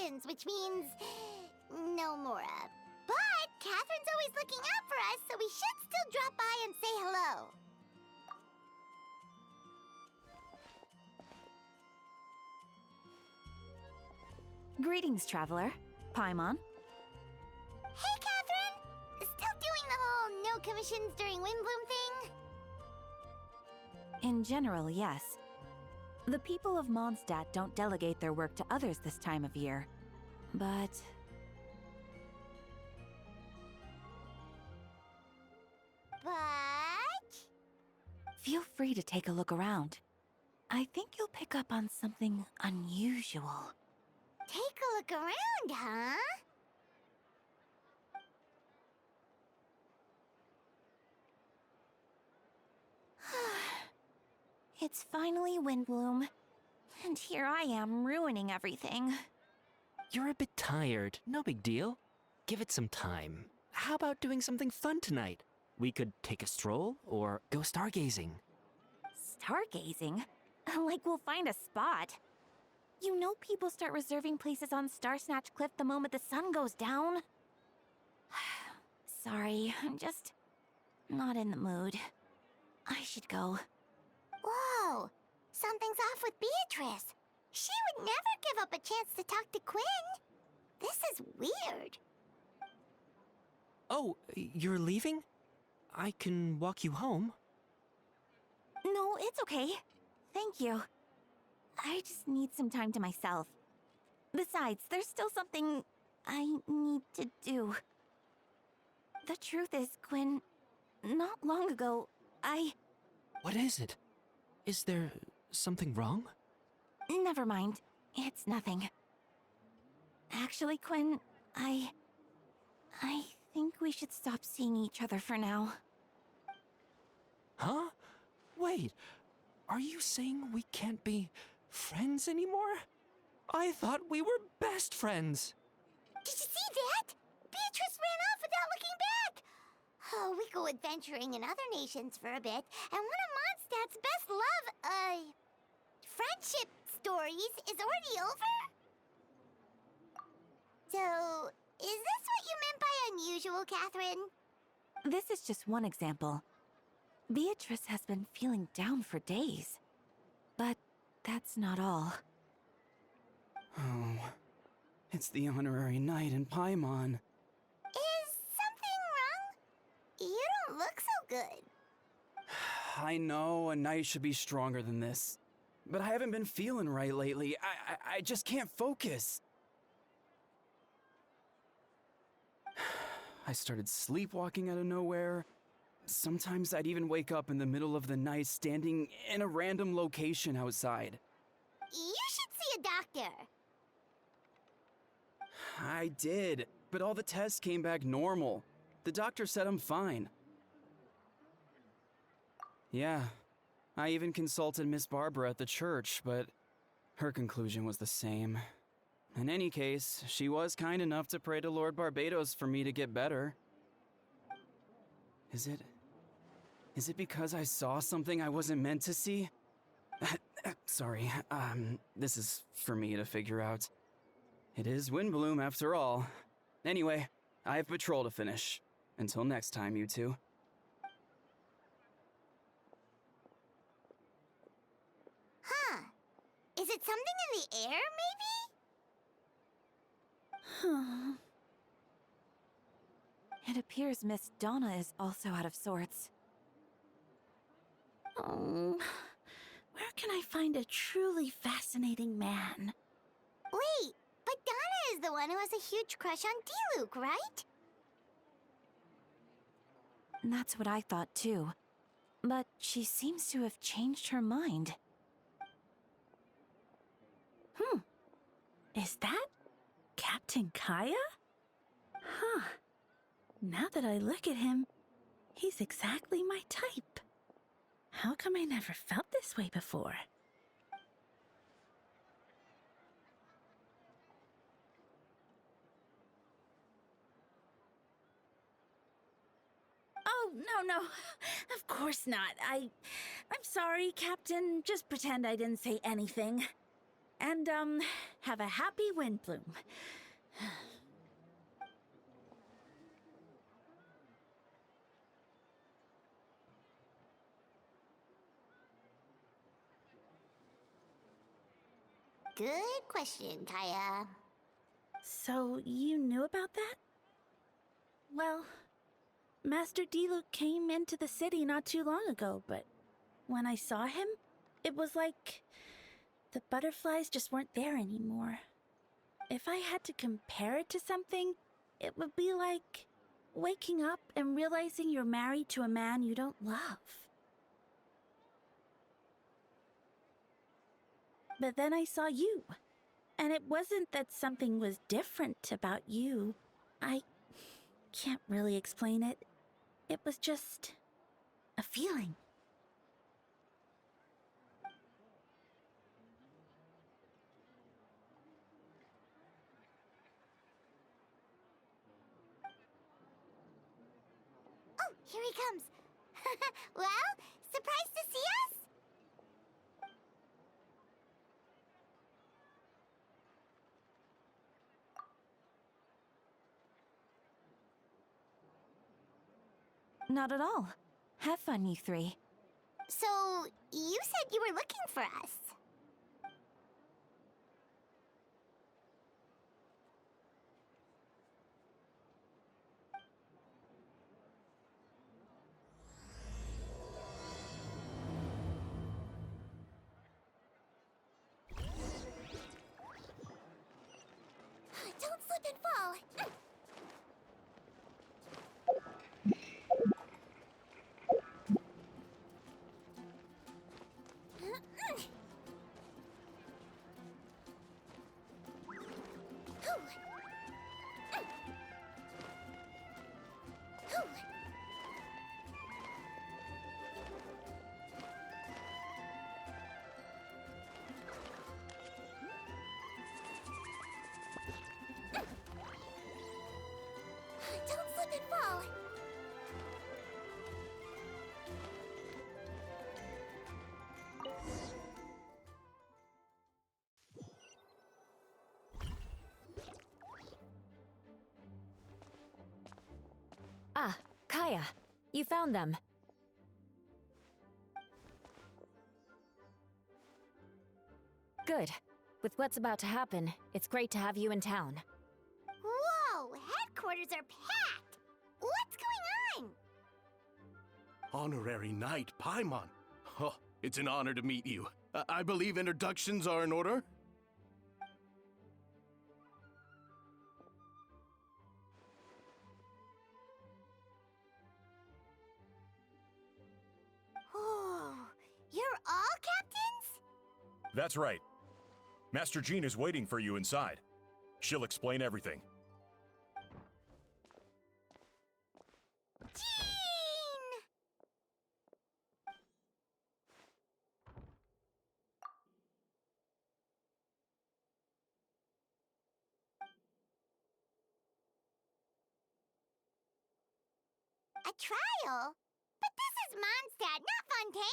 vacations, which means no Mora. But Catherine's always looking out for us, so we should still drop by and say hello. Greetings, traveler. Paimon. Hey, Catherine! Still doing the whole no commissions during Windbloom thing? In general, yes. The people of Mondstadt don't delegate their work to others this time of year. But... feel free to take a look around. I think you'll pick up on something unusual. Take a look around, huh? It's finally Windbloom, and here I am ruining everything. You're a bit tired. No big deal. Give it some time. How about doing something fun tonight? We could take a stroll or go stargazing. Stargazing? Like we'll find a spot. You know people start reserving places on Starsnatch Cliff the moment the sun goes down. Sorry, I'm just not in the mood. I should go. Whoa! Something's off with Beatrice. She would never give up a chance to talk to Quinn. This is weird. Oh, you're leaving? I can walk you home. No, it's okay. Thank you. I just need some time to myself. Besides, there's still something I need to do. The truth is, Quinn, not long ago, What is it? Is there something wrong? Never mind. It's nothing. Actually, Quinn, I think we should stop seeing each other for now. Huh? Wait, are you saying we can't be friends anymore? I thought we were best friends. Did you see that? Beatrice ran off without looking back. Oh, we go adventuring in other nations for a bit, and one of Mondstadt's best friendship stories is already over? So, is this what you meant by unusual, Catherine? This is just one example. Beatrice has been feeling down for days. But that's not all. Oh, it's the honorary knight in Paimon. Is something wrong? You don't look so good. I know a knight should be stronger than this, but I haven't been feeling right lately. I just can't focus. I started sleepwalking out of nowhere. Sometimes I'd even wake up in the middle of the night standing in a random location outside. You should see a doctor. I did, but all the tests came back normal. The doctor said I'm fine. Yeah, I even consulted Miss Barbara at the church, but her conclusion was the same. In any case, she was kind enough to pray to Lord Barbados for me to get better. Is it because I saw something I wasn't meant to see? Sorry, this is for me to figure out. It is Windbloom after all. Anyway, I have patrol to finish. Until next time, you two. Huh. Is it something in the air, maybe? It appears Miss Donna is also out of sorts. Oh, where can I find a truly fascinating man? Wait, but Donna is the one who has a huge crush on Diluc, right? That's what I thought too. But she seems to have changed her mind. Is that Captain Kaya? Huh. Now that I look at him, he's exactly my type. How come I never felt this way before? Oh, no. Of course not. I'm sorry, Captain. Just pretend I didn't say anything. And, have a happy Windbloom. Good question, Kaya. So, you knew about that? Well, Master Diluc came into the city not too long ago, but when I saw him, it was like the butterflies just weren't there anymore. If I had to compare it to something, it would be like waking up and realizing you're married to a man you don't love. But then I saw you, and it wasn't that something was different about you. I can't really explain it. It was just a feeling. Oh, here he comes. Well, surprised to see us? Not at all. Have fun, you three. So, you said you were looking for us. Don't slip and fall. Don't slip and fall. Ah, Kaya. You found them. Good. With what's about to happen, it's great to have you in town. Whoa, headquarters are packed. What's going on? Honorary Knight Paimon. Oh, it's an honor to meet you. I believe introductions are in order? Oh, you're all captains? That's right. Master Jean is waiting for you inside. She'll explain everything. Jean! A trial? But this is Mondstadt, not Fontaine.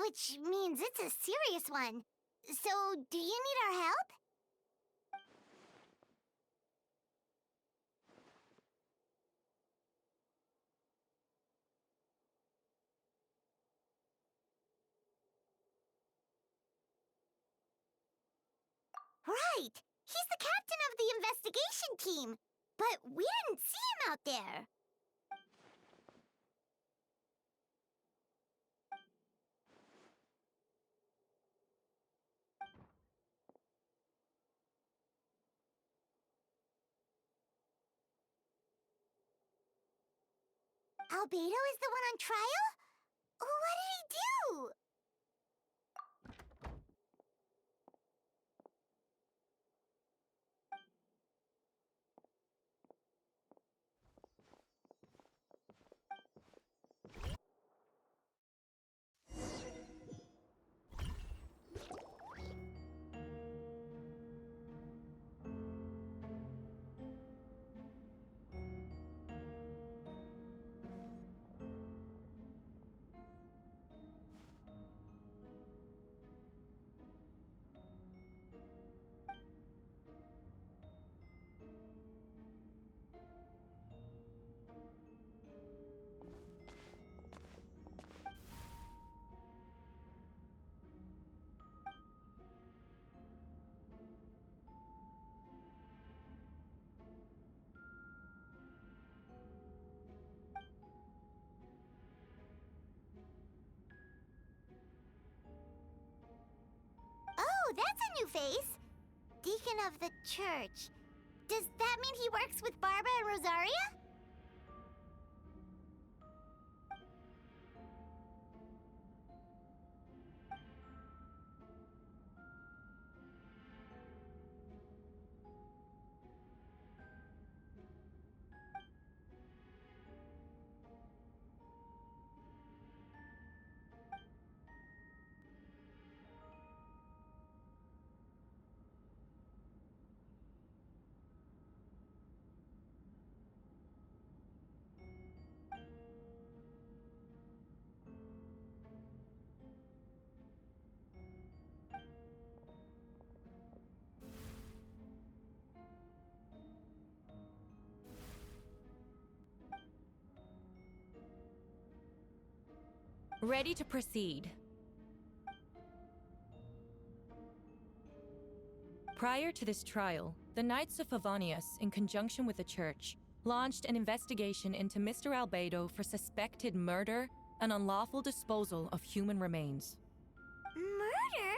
Which means it's a serious one. So, do you need our help? Right! He's the captain of the investigation team. But we didn't see him out there. Albedo is the one on trial? What did he do? Oh, that's a new face. Deacon of the church. Does that mean he works with Barba and Rosaria? Ready to proceed. Prior to this trial, the Knights of Favonius, in conjunction with the Church, launched an investigation into Mr. Albedo for suspected murder and unlawful disposal of human remains. Murder?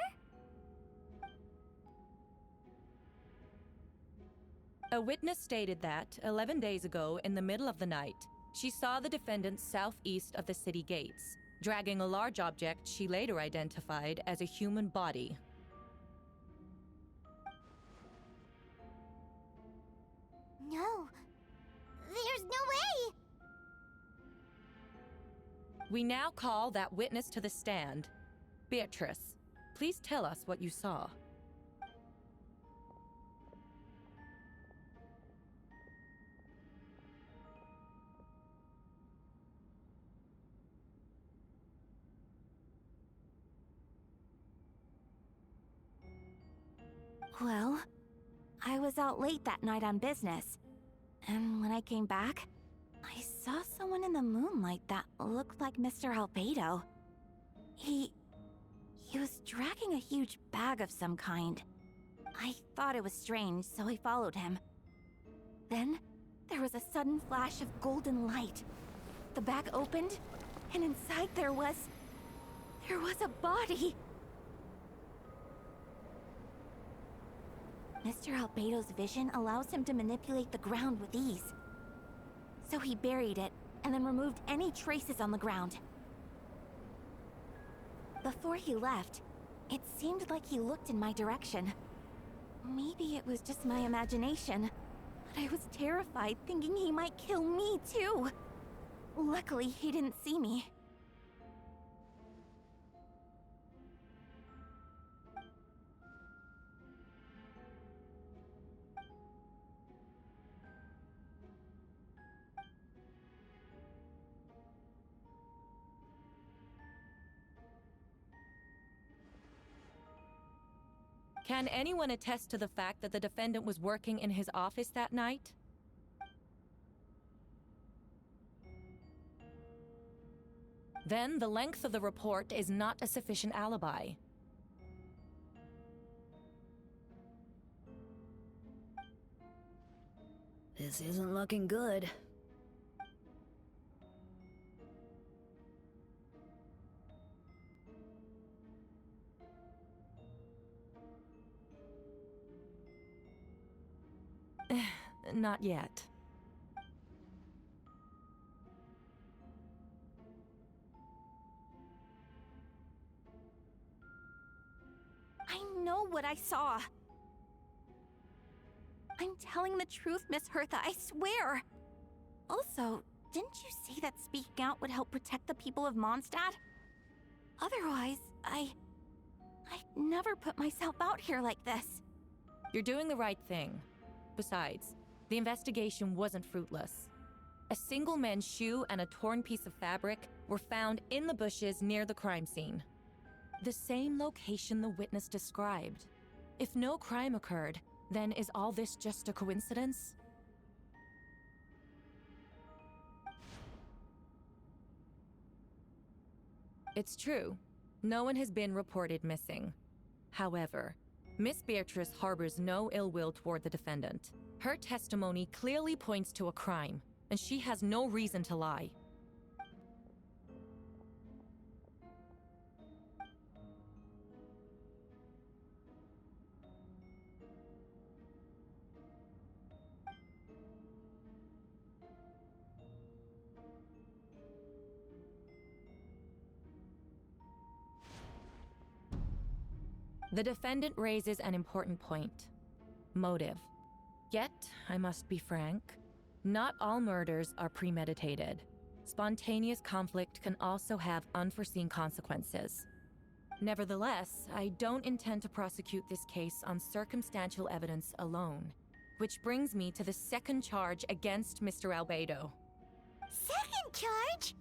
A witness stated that, 11 days ago, in the middle of the night, she saw the defendant southeast of the city gates, dragging a large object she later identified as a human body. No. There's no way! We now call that witness to the stand. Beatrice, please tell us what you saw. Well, I was out late that night on business. And when I came back, I saw someone in the moonlight that looked like Mr. Albedo. He was dragging a huge bag of some kind. I thought it was strange, so I followed him. Then, there was a sudden flash of golden light. The bag opened, and inside there was a body. Mr. Albedo's vision allows him to manipulate the ground with ease. So he buried it, and then removed any traces on the ground. Before he left, it seemed like he looked in my direction. Maybe it was just my imagination, but I was terrified thinking he might kill me too. Luckily, he didn't see me. Can anyone attest to the fact that the defendant was working in his office that night? Then the length of the report is not a sufficient alibi. This isn't looking good. Not yet. what I saw. I'm telling the truth, Miss Hertha, I swear. Also, didn't you say that speaking out would help protect the people of Mondstadt? Otherwise, I'd never put myself out here like this. You're doing the right thing. Besides, the investigation wasn't fruitless. A single men's shoe and a torn piece of fabric were found in the bushes near the crime scene. The same location the witness described. If no crime occurred, then is all this just a coincidence? It's true. No one has been reported missing. However, Miss Beatrice harbors no ill will toward the defendant. Her testimony clearly points to a crime, and she has no reason to lie. The defendant raises an important point: motive. Yet, I must be frank, not all murders are premeditated. Spontaneous conflict can also have unforeseen consequences. Nevertheless, I don't intend to prosecute this case on circumstantial evidence alone, which brings me to the second charge against Mr. Albedo. Second charge?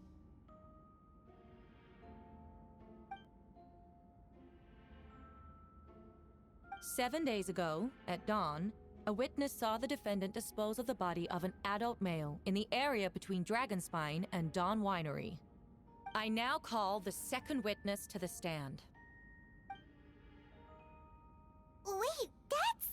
7 days ago, at dawn, a witness saw the defendant dispose of the body of an adult male in the area between Dragonspine and Dawn Winery. I now call the second witness to the stand. Wait, that's...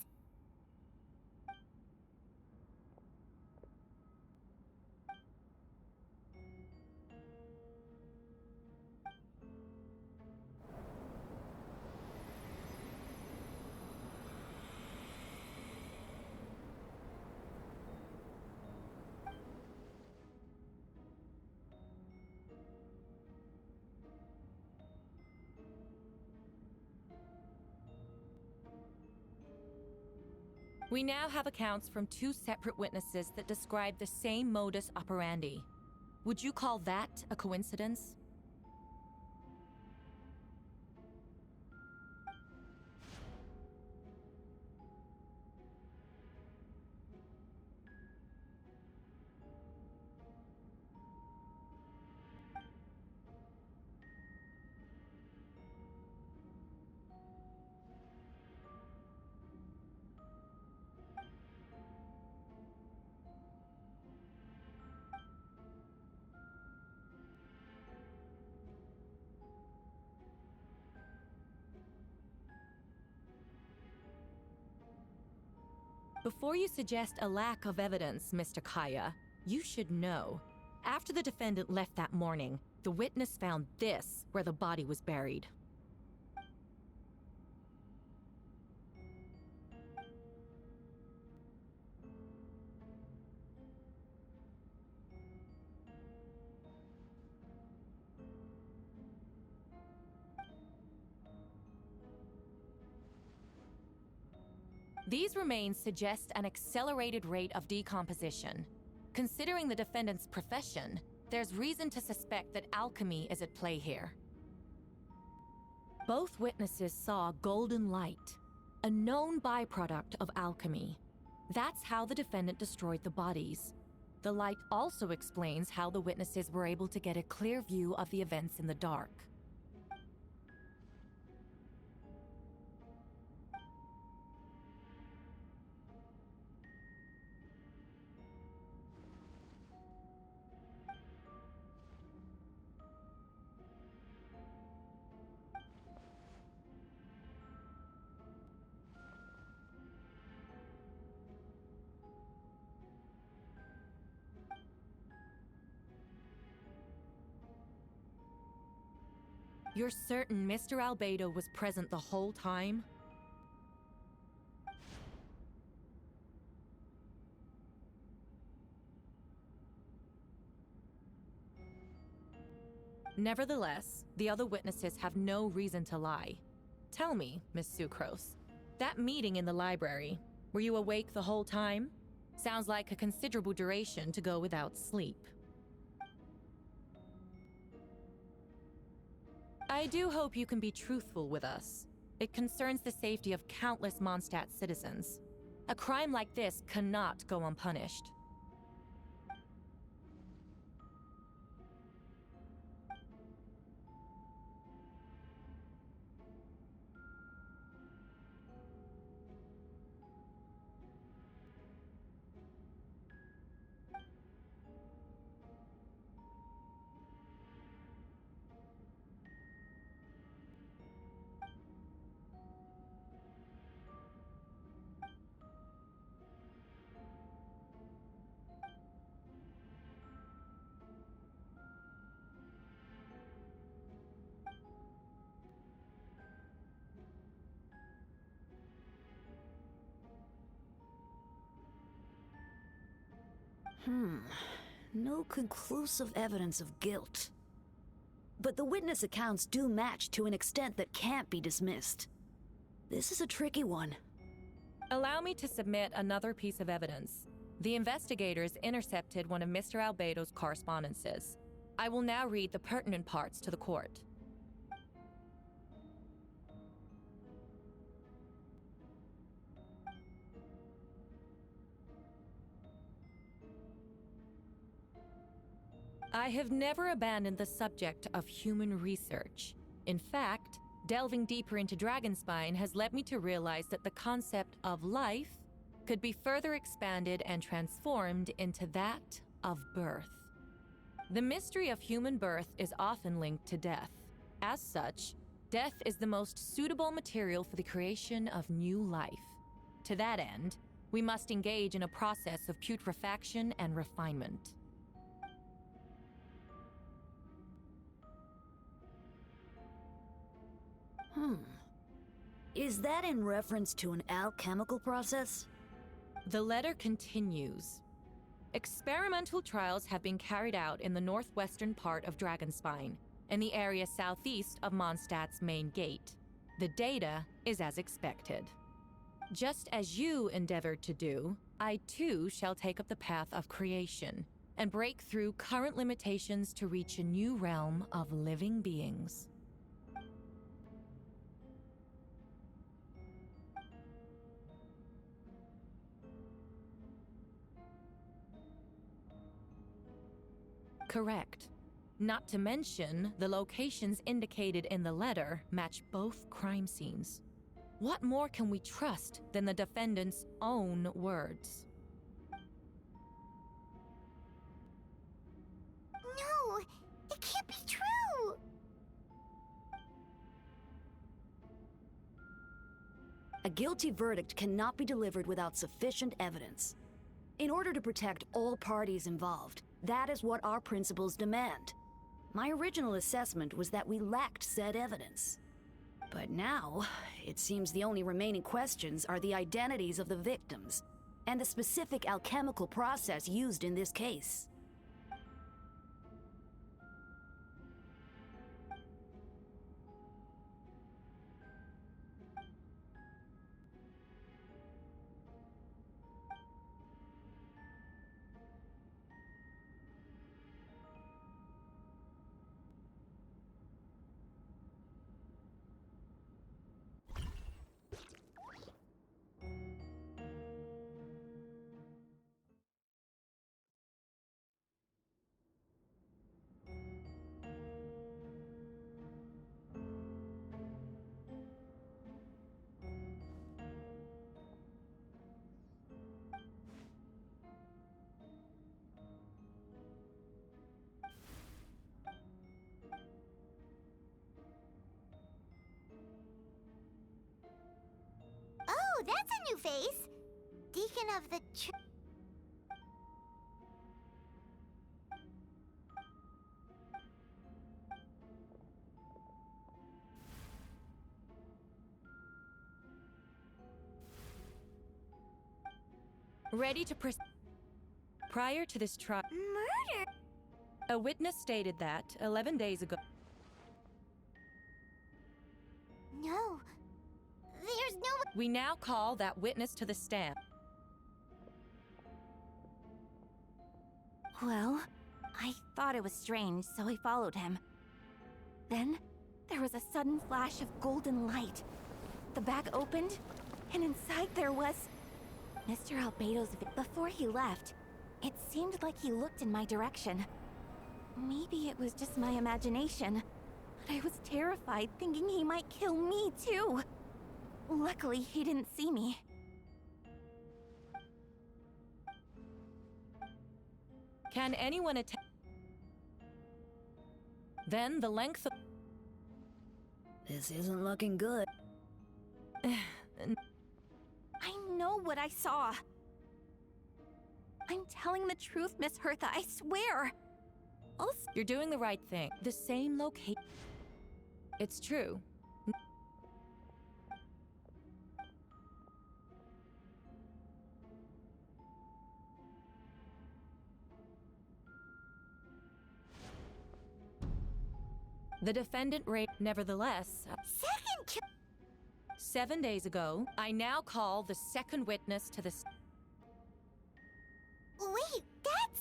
We now have accounts from 2 separate witnesses that describe the same modus operandi. Would you call that a coincidence? Before you suggest a lack of evidence, Mr. Kaya, you should know. After the defendant left that morning, the witness found this where the body was buried. These remains suggest an accelerated rate of decomposition. Considering the defendant's profession, there's reason to suspect that alchemy is at play here. Both witnesses saw golden light, a known byproduct of alchemy. That's how the defendant destroyed the bodies. The light also explains how the witnesses were able to get a clear view of the events in the dark. You're certain Mr. Albedo was present the whole time? Nevertheless, the other witnesses have no reason to lie. Tell me, Miss Sucrose, That meeting in the library, were you awake the whole time? Sounds like a considerable duration to go without sleep. I do hope you can be truthful with us. It concerns the safety of countless Mondstadt citizens. A crime like this cannot go unpunished. No conclusive evidence of guilt. But the witness accounts do match to an extent that can't be dismissed. This is a tricky one. Allow me to submit another piece of evidence. The investigators intercepted one of Mr. Albedo's correspondences. I will now read the pertinent parts to the court. I have never abandoned the subject of human research. In fact, delving deeper into Dragonspine has led me to realize that the concept of life could be further expanded and transformed into that of birth. The mystery of human birth is often linked to death. As such, death is the most suitable material for the creation of new life. To that end, we must engage in a process of putrefaction and refinement. Is that in reference to an alchemical process? The letter continues. Experimental trials have been carried out in the northwestern part of Dragonspine, in the area southeast of Mondstadt's main gate. The data is as expected. Just as you endeavored to do, I too shall take up the path of creation and break through current limitations to reach a new realm of living beings. Correct. Not to mention, the locations indicated in the letter match both crime scenes. What more can we trust than the defendant's own words? No, it can't be true. A guilty verdict cannot be delivered without sufficient evidence. In order to protect all parties involved, that is what our principles demand. My original assessment was that we lacked said evidence. But now, it seems the only remaining questions are the identities of the victims and the specific alchemical process used in this case. Oh, that's a new face. Deacon of the Church. Ready to proceed. Prior to this trial, Murder? a witness stated that 11 days ago. No. There's no. We now call that witness to the stand. Well, I thought it was strange, so I followed him. Then, there was a sudden flash of golden light. The bag opened, and inside there was... Mr. Albedo's... Before he left, it seemed like he looked in my direction. Maybe it was just my imagination, but I was terrified thinking he might kill me too. Luckily, he didn't see me. Can anyone attest? Then the length of... This isn't looking good. I know what I saw. I'm telling the truth, Miss Hertha, I swear. Also, You're doing the right thing. The same location. It's true. The defendant raped. Nevertheless, Second kill. 7 days ago, I now call the second witness to the... Wait, that's.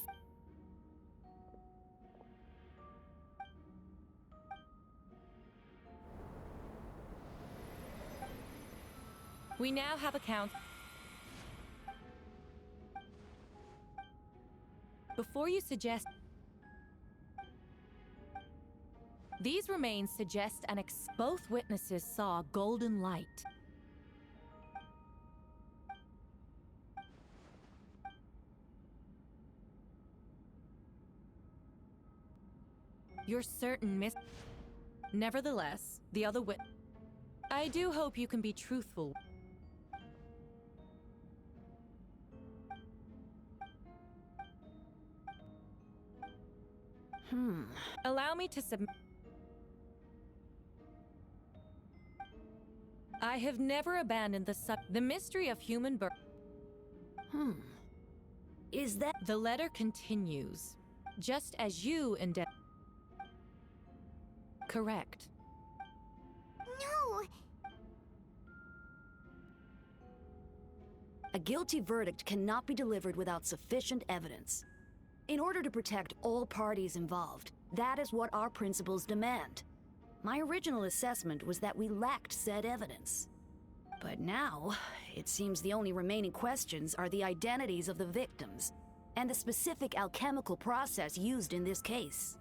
We now have a count. Before you suggest... These remains suggest both witnesses saw golden light. You're certain, Miss... Nevertheless, the other I do hope you can be truthful. Allow me to submit... I have never abandoned the mystery of human birth. Is that... The letter continues, just as you endeavor. Correct. No. A guilty verdict cannot be delivered without sufficient evidence. In order to protect all parties involved, that is what our principles demand. My original assessment was that we lacked said evidence. But now, it seems the only remaining questions are the identities of the victims and the specific alchemical process used in this case.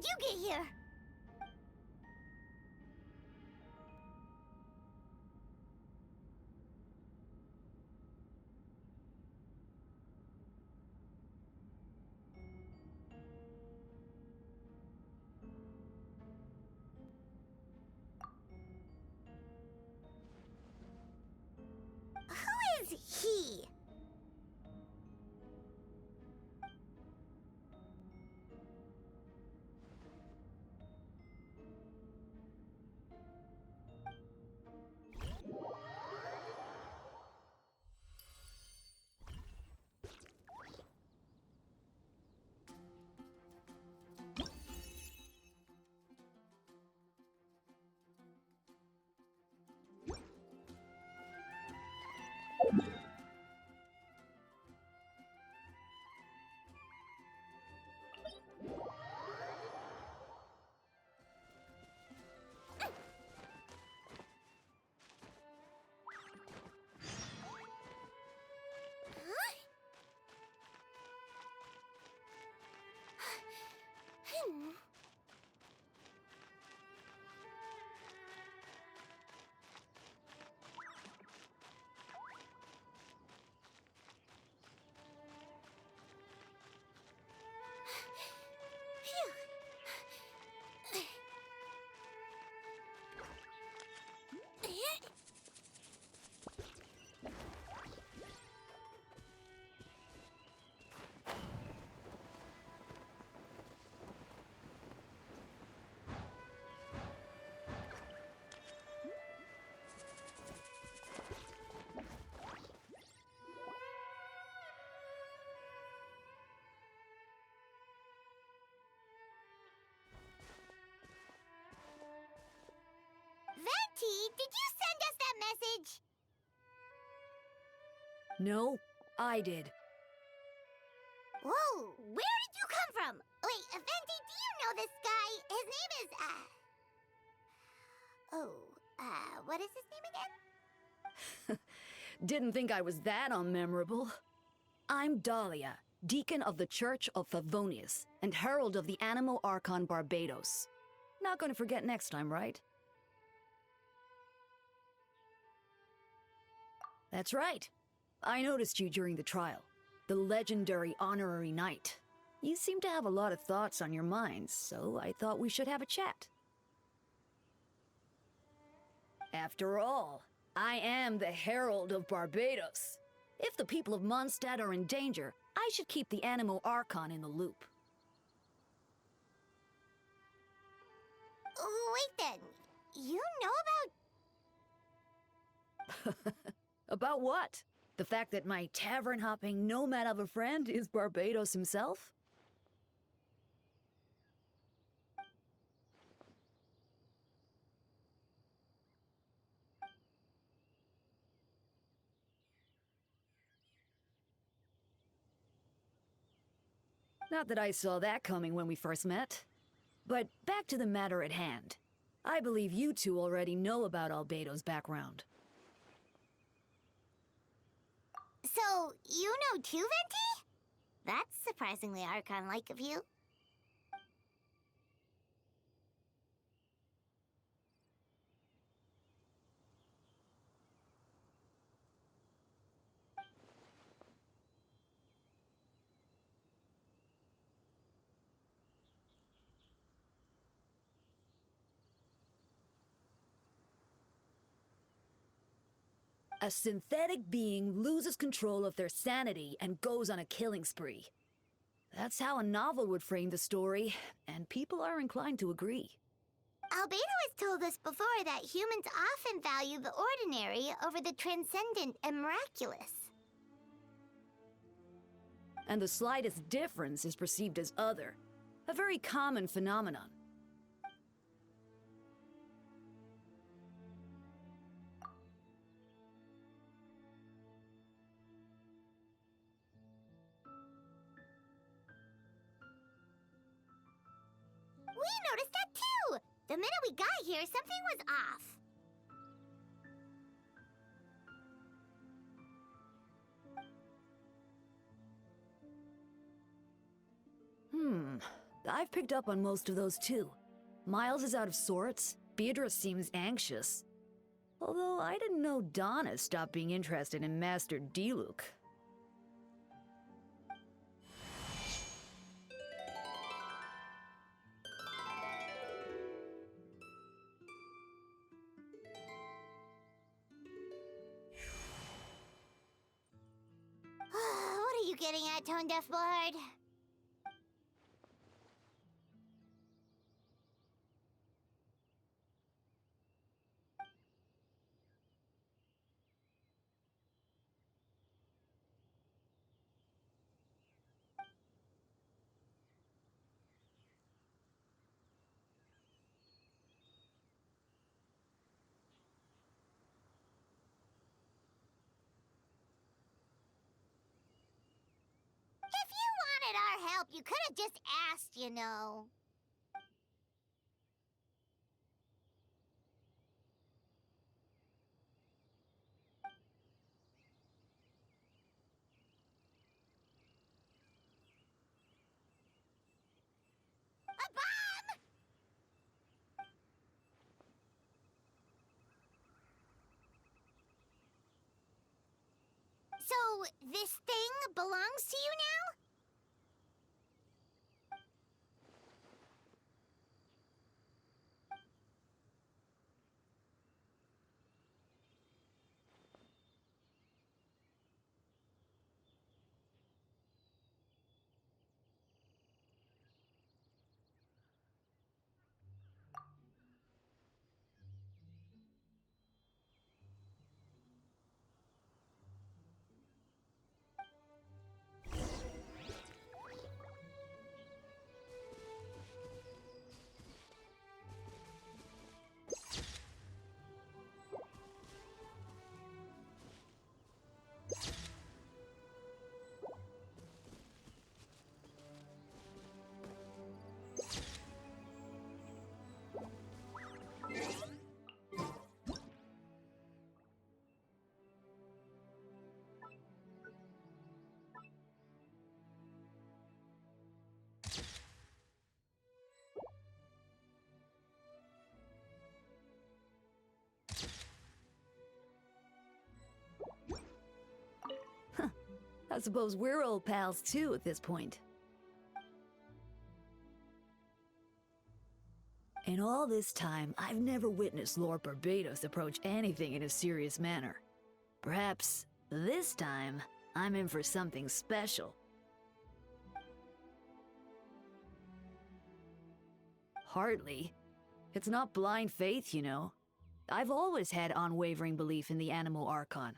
did you get here? Who is he? Hmm. Venti, did you send us that message? No, I did. Whoa, where did you come from? Wait, Venti, do you know this guy? His name is, what is his name again? Didn't think I was that unmemorable. I'm Dahlia, Deacon of the Church of Favonius, and Herald of the Animo Archon Barbados. Not gonna forget next time, right? That's right. I noticed you during the trial. The legendary honorary knight. You seem to have a lot of thoughts on your mind, so I thought we should have a chat. After all, I am the Herald of Barbados. If the people of Mondstadt are in danger, I should keep the Animo Archon in the loop. Wait then, you know about... About what? The fact that my tavern-hopping nomad of a friend is Barbados himself? Not that I saw that coming when we first met. But back to the matter at hand. I believe you two already know about Albedo's background. So, you know too, Venti? That's surprisingly Archon-like of you. A synthetic being loses control of their sanity and goes on a killing spree. That's how a novel would frame the story, and people are inclined to agree. Albedo has told us before that humans often value the ordinary over the transcendent and miraculous. And the slightest difference is perceived as other. A very common phenomenon. We noticed that too! The minute we got here, something was off. I've picked up on most of those too. Miles is out of sorts. Beatrice seems anxious. Although I didn't know Donna stopped being interested in Master Diluc. What are you getting at, Tone Deaf Bard? If you wanted our help, you could have just asked, you know. A bomb! So, this thing belongs to you now? I suppose we're old pals too at this point. In all this time, I've never witnessed Lord Barbados approach anything in a serious manner. Perhaps this time, I'm in for something special. Hardly. It's not blind faith, you know. I've always had unwavering belief in the animal archon.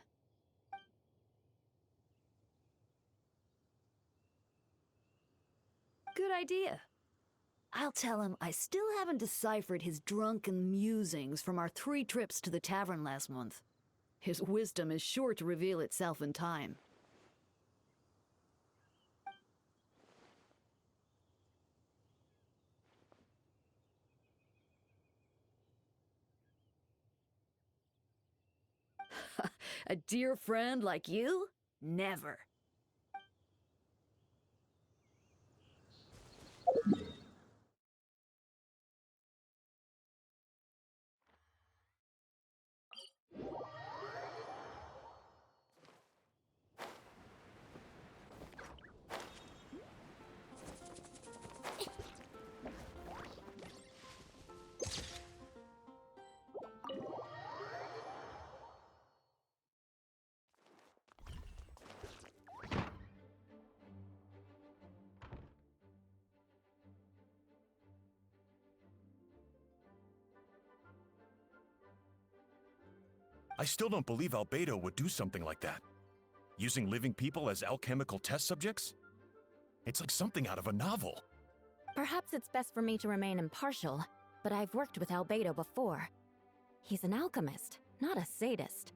Good idea. I'll tell him I still haven't deciphered his drunken musings from our 3 trips to the tavern last month. His wisdom is sure to reveal itself in time. A dear friend like you? Never. I still don't believe Albedo would do something like that. Using living people as alchemical test subjects? It's like something out of a novel. Perhaps it's best for me to remain impartial, but I've worked with Albedo before. He's an alchemist, not a sadist.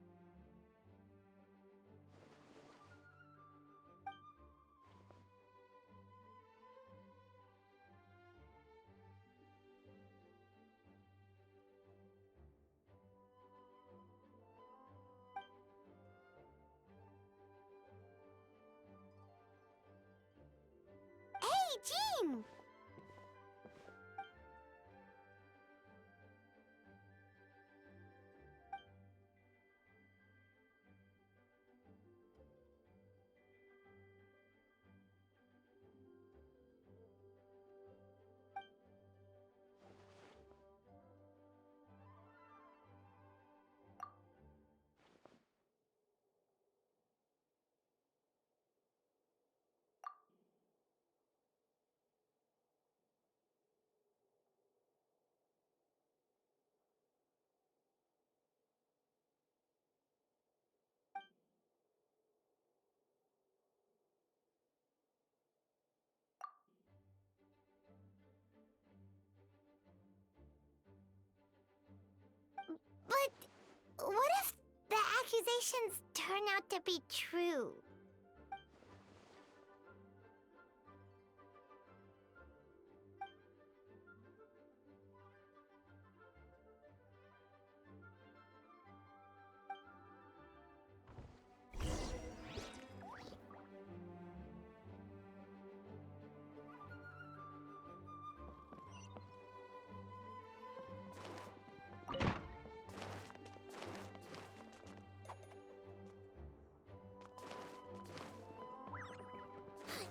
Hey, Jean! accusations turn out to be true?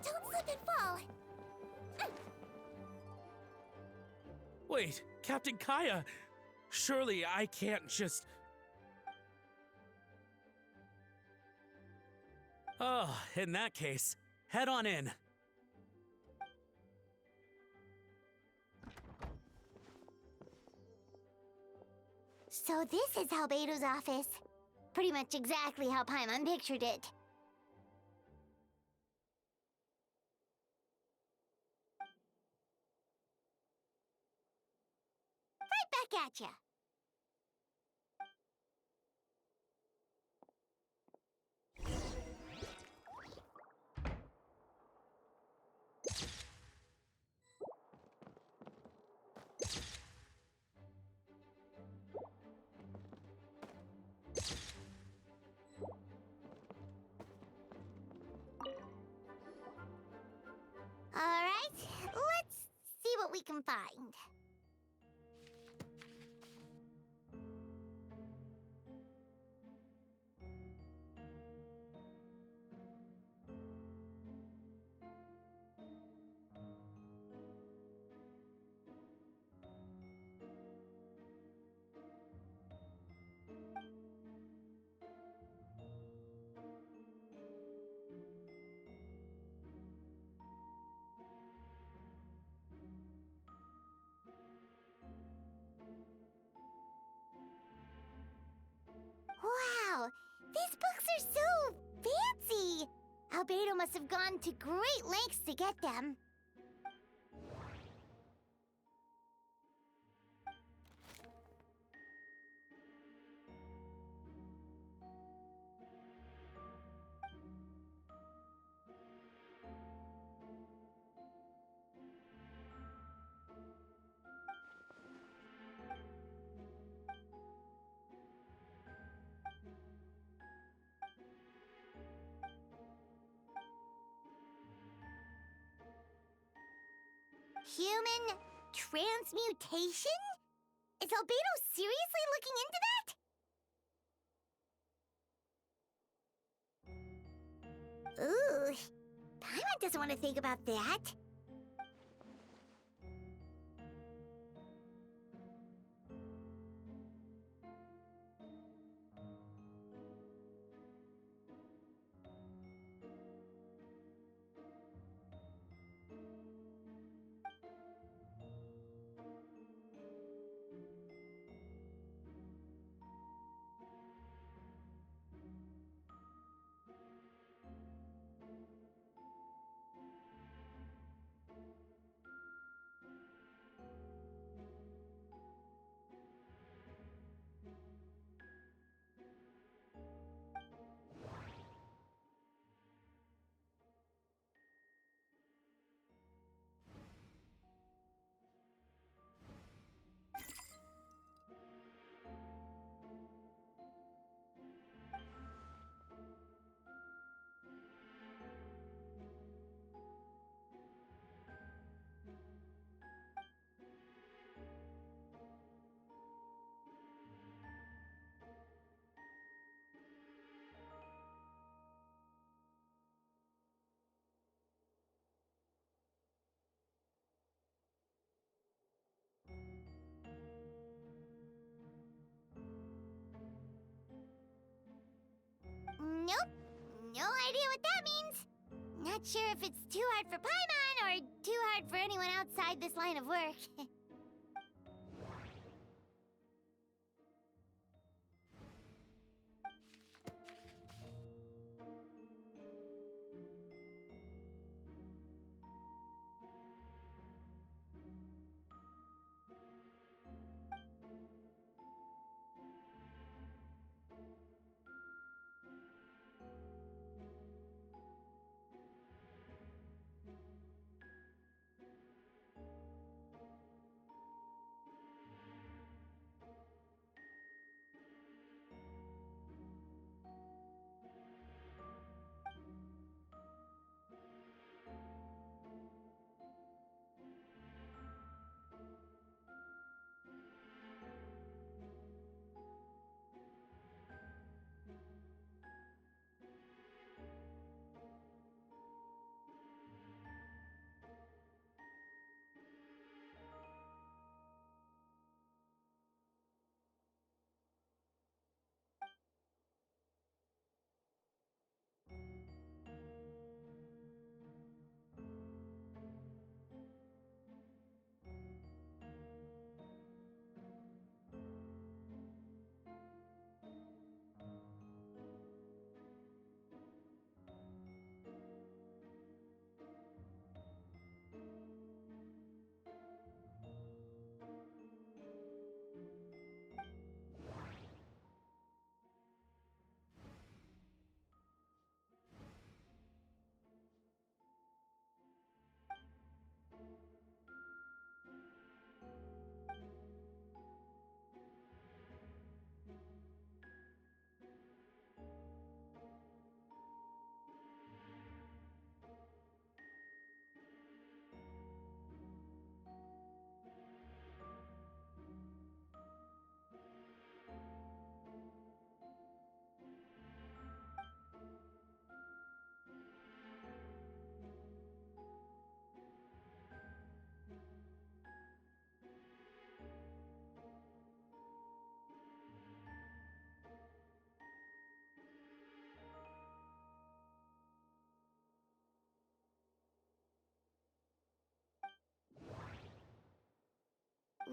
Don't slip and fall! Wait, Captain Kaya! Surely I can't just... Oh, in that case, head on in. So this is Albedo's office. Pretty much exactly how Paimon pictured it. Right back at ya. Alright, let's see what we can find. Wow, these books are so fancy! Albedo must have gone to great lengths to get them. Human transmutation? Is Albedo seriously looking into that? Ooh, Paimon doesn't want to think about that. Nope. No idea what that means. Not sure if it's too hard for Paimon or too hard for anyone outside this line of work.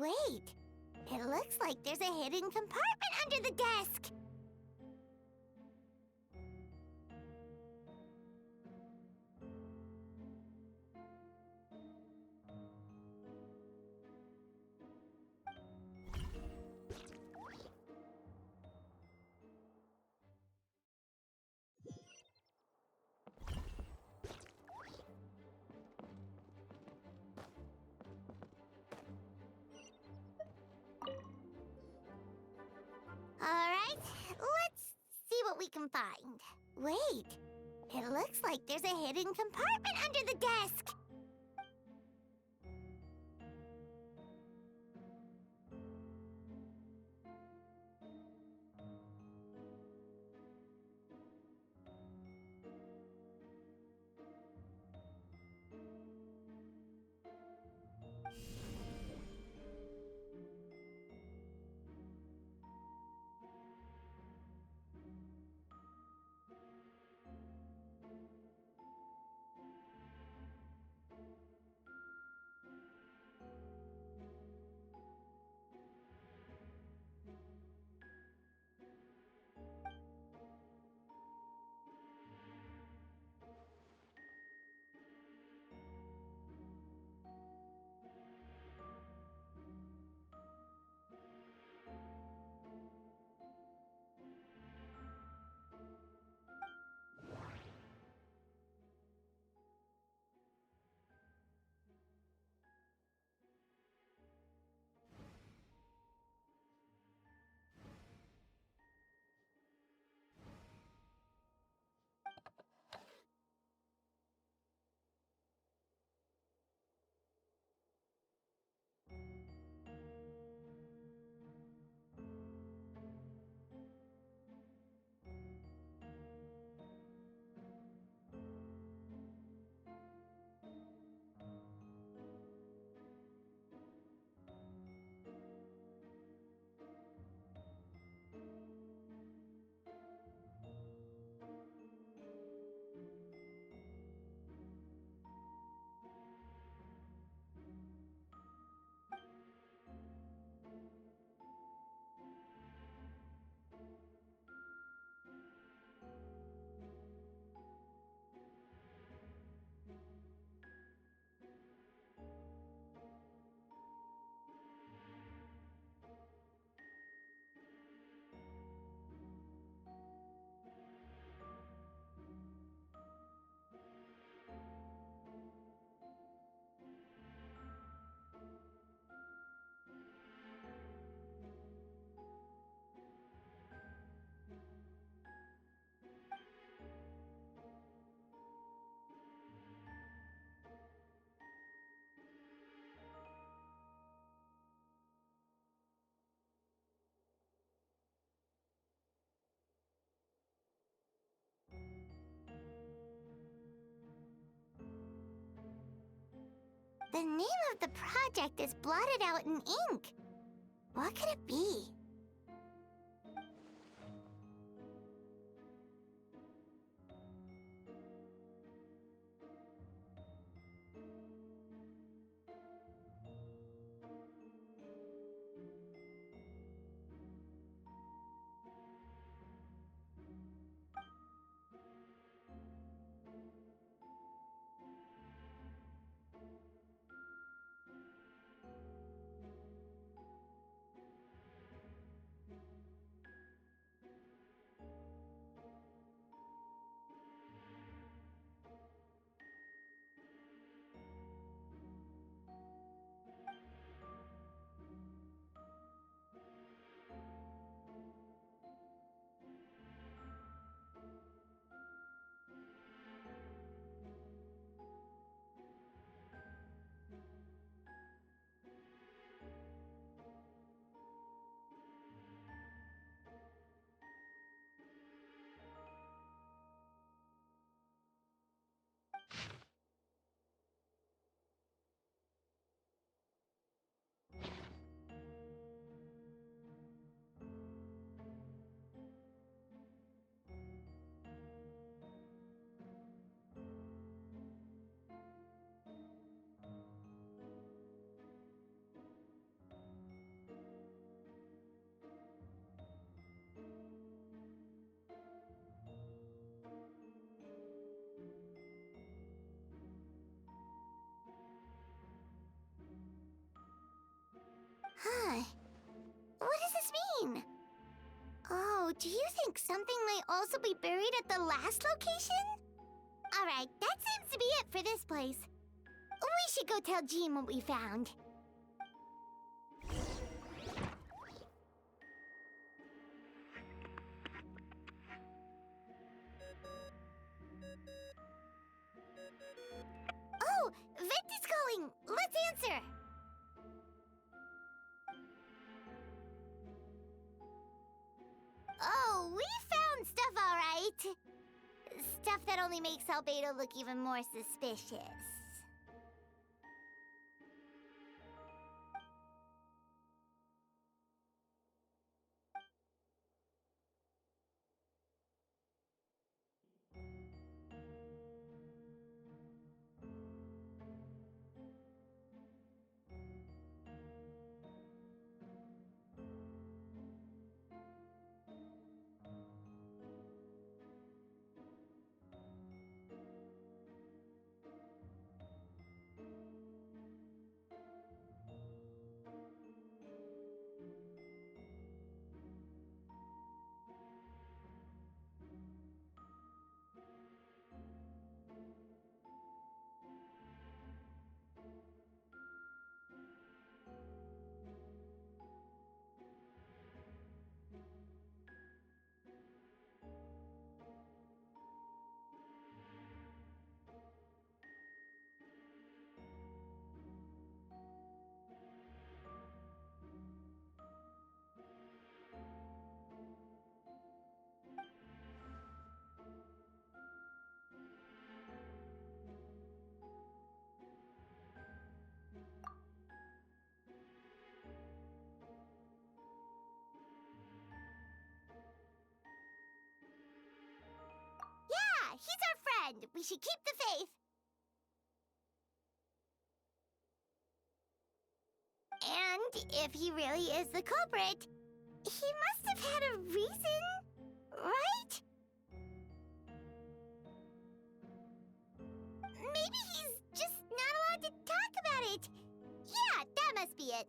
Wait, it looks like there's a hidden compartment under the desk. Alright, let's see what we can find. Wait, it looks like there's a hidden compartment under the desk. The name of the project is blotted out in ink. What could it be? something might also be buried at the last location? Alright, that seems to be it for this place. We should go tell Jean what we found. Oh, Vector's calling! Let's answer! Oh, we found stuff, alright. Stuff that only makes Albedo look even more suspicious. Yeah, he's our friend. We should keep the faith. And if he really is the culprit, he must have had a reason, right? Maybe he's just not allowed to talk about it. Yeah, that must be it.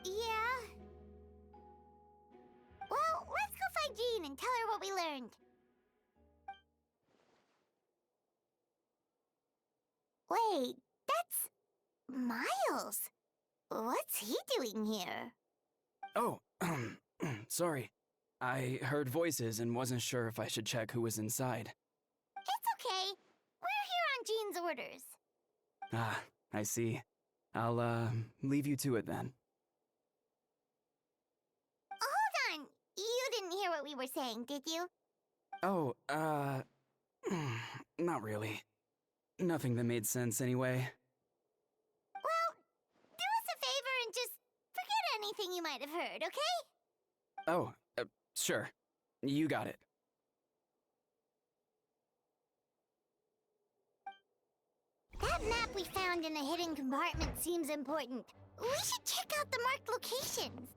Yeah. Well, let's go find Jean and tell her what we learned. Wait, that's Miles. What's he doing here? Oh, sorry. I heard voices and wasn't sure if I should check who was inside. It's okay. We're here on Jean's orders. Ah, I see. I'll, leave you to it then. Hold on. You didn't hear what we were saying, did you? Oh, not really. Nothing that made sense anyway. Well, do us a favor and just forget anything you might have heard, okay? Oh, sure. You got it. That map we found in a hidden compartment seems important. We should check out the marked locations.